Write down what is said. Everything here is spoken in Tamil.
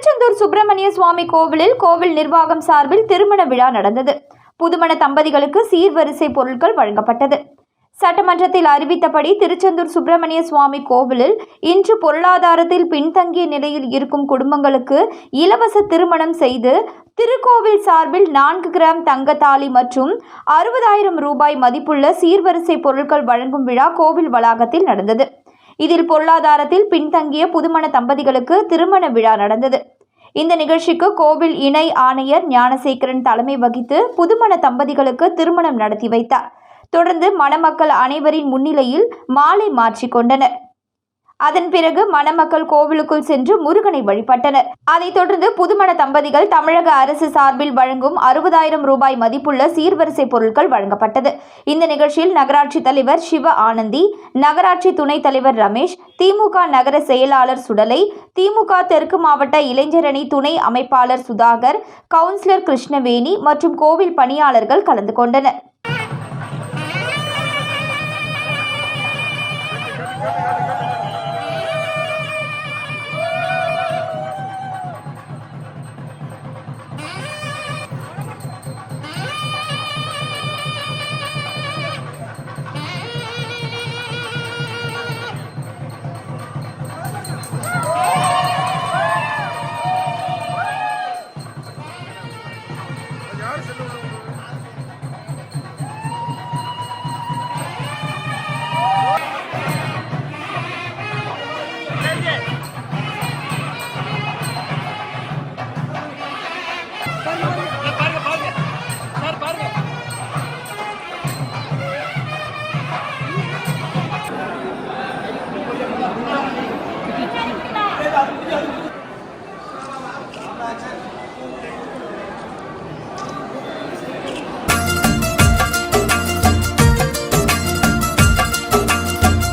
திருச்செந்தூர் சுப்பிரமணிய சுவாமி கோவிலில் கோவில் நிர்வாகம் சார்பில் திருமண விழா நடந்தது. புதுமண தம்பதிகளுக்கு சீர்வரிசை பொருட்கள் வழங்கப்பட்டது. சட்டமன்றத்தில் அறிவித்தபடி திருச்செந்தூர் சுப்பிரமணிய சுவாமி கோவிலில் இன்று பொருளாதாரத்தில் பின்தங்கிய நிலையில் இருக்கும் குடும்பங்களுக்கு இலவச திருமணம் செய்து திருக்கோவில் சார்பில் 4 கிராம் தங்க தாலி மற்றும் 60,000 ரூபாய் மதிப்புள்ள சீர்வரிசை பொருட்கள் வழங்கும் விழா கோவில் வளாகத்தில் நடந்தது. இதில் பொருளாதாரத்தில் பின்தங்கிய புதுமண தம்பதிகளுக்கு திருமண விழா நடந்தது. இந்த நிகழ்ச்சிக்கு கோவில் இணை ஆணையர் ஞானசேகரன் தலைமை வகித்து புதுமண தம்பதிகளுக்கு திருமணம் நடத்தி வைத்தார். தொடர்ந்து மணமக்கள் அனைவரின் முன்னிலையில் மாலை மாற்றிக்கொண்டனர். அதன் பிறகு மணமக்கள் கோவிலுக்குள் சென்று முருகனை வழிபட்டனர். அதைத் தொடர்ந்து புதுமண தம்பதிகள் தமிழக அரசு சார்பில் வழங்கும் 60,000 ரூபாய் மதிப்புள்ள சீர்வரிசை பொருட்கள் வழங்கப்பட்டது. இந்த நிகழ்ச்சியில் நகராட்சி தலைவர் சிவ ஆனந்தி, நகராட்சி துணைத் தலைவர் ரமேஷ், திமுக நகர செயலாளர் சுடலை, திமுக தெற்கு மாவட்ட இளைஞரணி துணை அமைப்பாளர் சுதாகர், கவுன்சிலர் கிருஷ்ணவேணி மற்றும் கோவில் பணியாளர்கள் கலந்து கொண்டனர்.